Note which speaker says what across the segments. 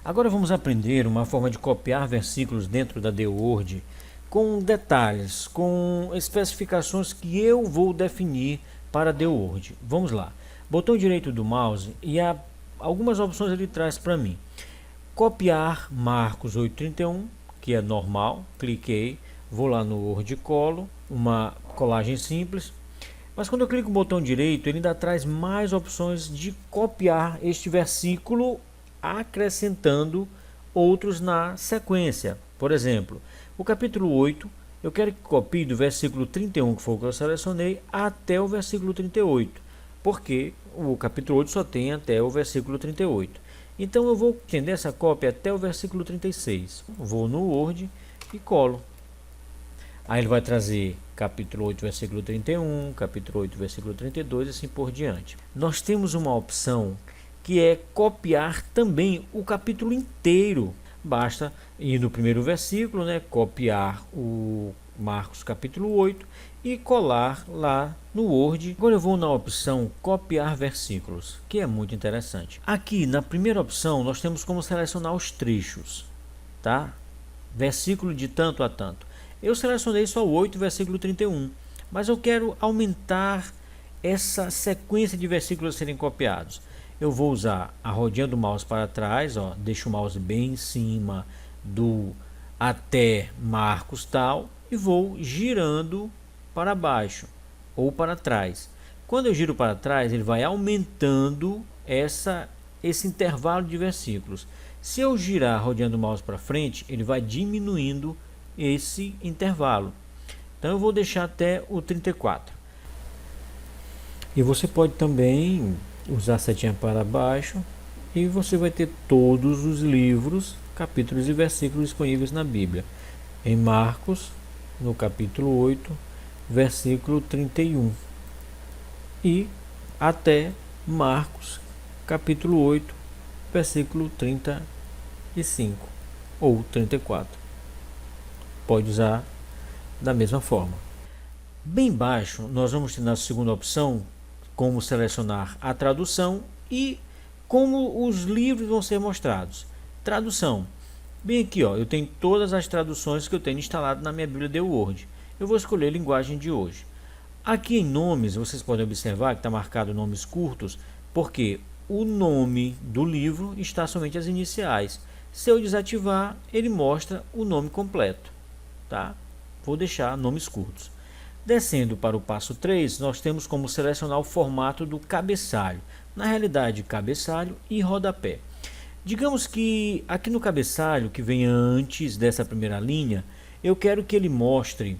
Speaker 1: Agora vamos aprender uma forma de copiar versículos dentro da The Word com detalhes, com especificações que eu vou definir para a The Word. Vamos lá. Botão direito do mouse e há algumas opções ele traz para mim. Copiar Marcos 8:31, que é normal. Cliquei, vou lá no Word e colo, uma colagem simples. Mas quando eu clico no botão direito, ele ainda traz mais opções de copiar este versículo, acrescentando outros na sequência. Por exemplo, o capítulo 8, eu quero que copie do versículo 31, que foi o que eu selecionei, até o versículo 38, porque o capítulo 8 só tem até o versículo 38. Então eu vou estender essa cópia até o versículo 36. Vou no Word e colo. Aí ele vai trazer capítulo 8, versículo 31, capítulo 8, versículo 32 e assim por diante. Nós temos uma opção que é copiar também o capítulo inteiro. Basta ir no primeiro versículo, copiar o Marcos capítulo 8 e colar lá no Word. Agora eu vou na opção copiar versículos, que é muito interessante. Aqui na primeira opção nós temos como selecionar os trechos, tá? Versículo de tanto a tanto. Eu selecionei só o 8, versículo 31, mas eu quero aumentar essa sequência de versículos a serem copiados. Eu vou usar a rodinha do mouse para trás, deixo o mouse bem em cima do até Marcos tal, e vou girando para baixo ou para trás. Quando eu giro para trás, ele vai aumentando esse intervalo de versículos. Se eu girar rodeando o mouse para frente, ele vai diminuindo esse intervalo. Então eu vou deixar até o 34. E você pode também usar a setinha para baixo e você vai ter todos os livros, capítulos e versículos disponíveis na Bíblia. Em Marcos, no capítulo 8, versículo 31. E até Marcos, capítulo 8, versículo 35 ou 34. Pode usar da mesma forma. Bem baixo, nós vamos ter na segunda opção como selecionar a tradução e como os livros vão ser mostrados. Tradução. Bem aqui, eu tenho todas as traduções que eu tenho instalado na minha Bíblia The Word. Eu vou escolher a linguagem de hoje. Aqui em nomes, vocês podem observar que está marcado nomes curtos, porque o nome do livro está somente as iniciais. Se eu desativar, ele mostra o nome completo. Tá? Vou deixar nomes curtos. Descendo para o passo 3, nós temos como selecionar o formato do cabeçalho. Na realidade, cabeçalho e rodapé. Digamos que aqui no cabeçalho, que vem antes dessa primeira linha, eu quero que ele mostre,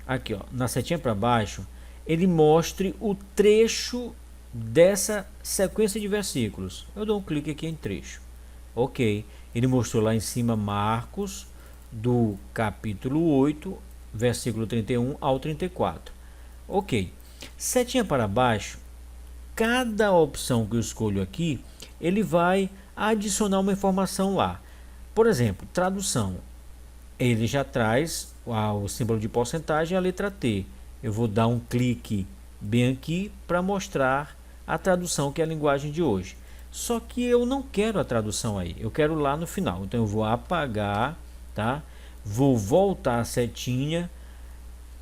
Speaker 1: aqui na setinha para baixo, ele mostre o trecho dessa sequência de versículos. Eu dou um clique aqui em trecho. Ok, ele mostrou lá em cima Marcos, do capítulo 8, versículo 31 ao 34. Ok. Setinha para baixo, cada opção que eu escolho aqui, ele vai adicionar uma informação lá. Por exemplo, tradução. Ele já traz o símbolo de porcentagem e a letra T. Eu vou dar um clique bem aqui para mostrar a tradução, que é a linguagem de hoje. Só que eu não quero a tradução aí, eu quero lá no final. Então eu vou apagar, tá? Vou voltar a setinha,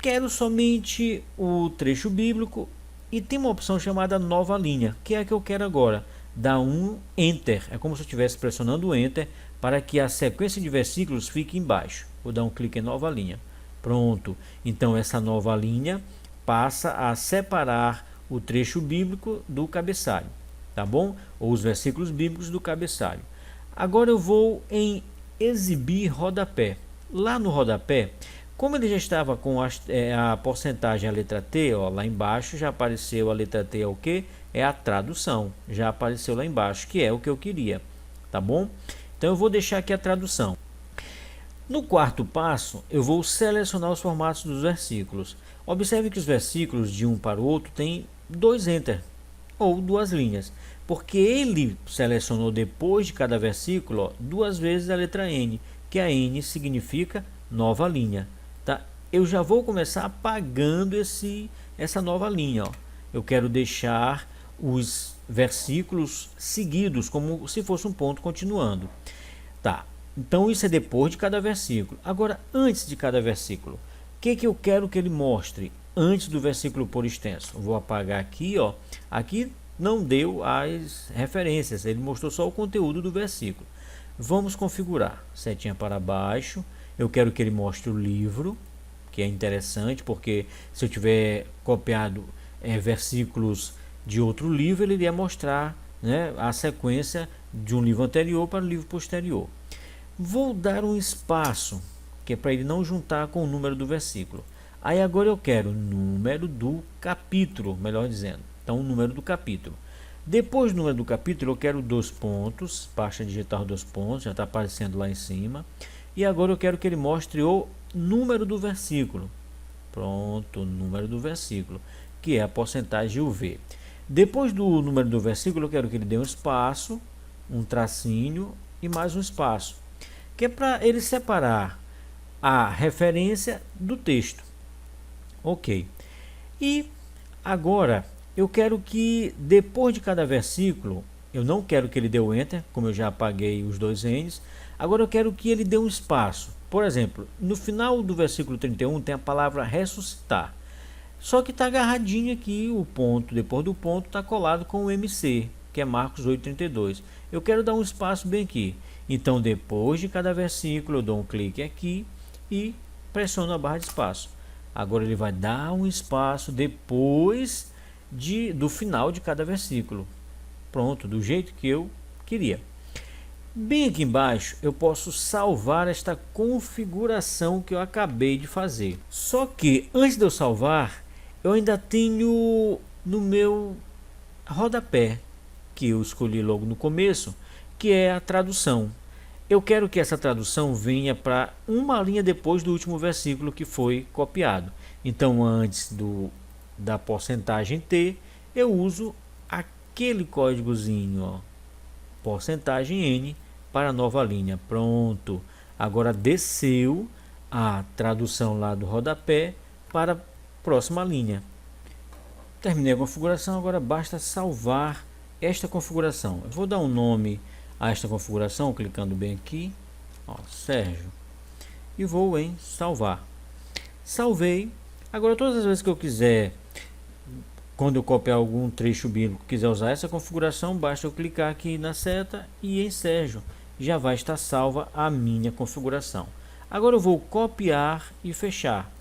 Speaker 1: quero somente o trecho bíblico e tem uma opção chamada nova linha, que é a que eu quero agora. Dá um Enter, é como se eu estivesse pressionando o Enter para que a sequência de versículos fique embaixo. Vou dar um clique em nova linha. Pronto, então essa nova linha passa a separar o trecho bíblico do cabeçalho, tá bom? Ou os versículos bíblicos do cabeçalho. Agora eu vou em exibir rodapé. Lá no rodapé, como ele já estava com a porcentagem, a letra T, lá embaixo já apareceu a letra T, é o que? É a tradução, já apareceu lá embaixo, que é o que eu queria, tá bom? Então eu vou deixar aqui a tradução. No quarto passo, eu vou selecionar os formatos dos versículos. Observe que os versículos de um para o outro têm dois Enter, ou duas linhas, porque ele selecionou depois de cada versículo duas vezes a letra N, que a N significa nova linha. Tá? Eu já vou começar apagando essa nova linha. Eu quero deixar os versículos seguidos, como se fosse um ponto continuando. Tá, então isso é depois de cada versículo. Agora, antes de cada versículo, o que eu quero que ele mostre antes do versículo por extenso? Vou apagar aqui, ó. Aqui não deu as referências, ele mostrou só o conteúdo do versículo. Vamos configurar. Setinha para baixo. Eu quero que ele mostre o livro, que é interessante, porque se eu tiver copiado versículos de outro livro, ele iria mostrar, né, a sequência de um livro anterior para o livro posterior. Vou dar um espaço, que é para ele não juntar com o número do versículo. Aí agora eu quero o número do capítulo, melhor dizendo. Então o número do capítulo. Depois do número do capítulo eu quero 2 pontos, basta digitar 2 pontos, já está aparecendo lá em cima. E agora eu quero que ele mostre o número do versículo. Pronto, o número do versículo, que é a porcentagem UV. Depois do número do versículo eu quero que ele dê um espaço, um tracinho e mais um espaço, que é para ele separar a referência do texto. Ok. E agora eu quero que depois de cada versículo, eu não quero que ele dê o enter, como eu já apaguei os 2 N's. Agora eu quero que ele dê um espaço. Por exemplo, no final do versículo 31 tem a palavra ressuscitar. Só que está agarradinho aqui, o ponto, depois do ponto está colado com o MC, que é Marcos 8,32. Eu quero dar um espaço bem aqui. Então depois de cada versículo eu dou um clique aqui e pressiono a barra de espaço. Agora ele vai dar um espaço depois do final de cada versículo. Pronto, do jeito que eu queria. Bem aqui embaixo eu posso salvar esta configuração que eu acabei de fazer. Só que antes de eu salvar, eu ainda tenho no meu rodapé, que eu escolhi logo no começo, que é a tradução. Eu quero que essa tradução venha para uma linha depois do último versículo que foi copiado. Então antes da porcentagem T, eu uso aquele códigozinho, ó, porcentagem N, para a nova linha. Pronto, agora desceu a tradução lá do rodapé para a próxima linha. Terminei a configuração, agora basta salvar esta configuração. Eu vou dar um nome a esta configuração, clicando bem aqui, ó, Sérgio, e vou em salvar. Salvei. Agora todas as vezes que eu quiser, quando eu copiar algum trecho bíblico, quiser usar essa configuração, basta eu clicar aqui na seta e em Sérgio já vai estar salva a minha configuração. Agora eu vou copiar e fechar.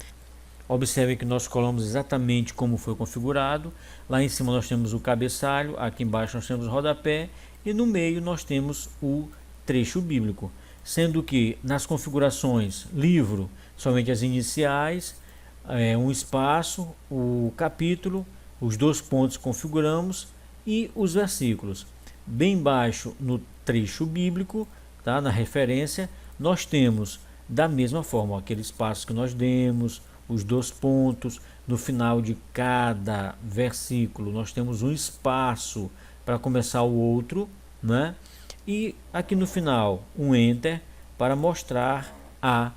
Speaker 1: Observe que nós colamos exatamente como foi configurado. Lá em cima nós temos o cabeçalho, aqui embaixo nós temos o rodapé e no meio nós temos o trecho bíblico. Sendo que nas configurações livro, somente as iniciais, um espaço, o capítulo, os 2 pontos configuramos e os versículos. Bem embaixo no trecho bíblico, tá, na referência, nós temos da mesma forma aquele espaço que nós demos, os 2 pontos. No final de cada versículo nós temos um espaço para começar o outro, né? E aqui no final um enter para mostrar a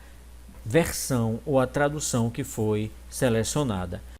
Speaker 1: versão ou a tradução que foi selecionada.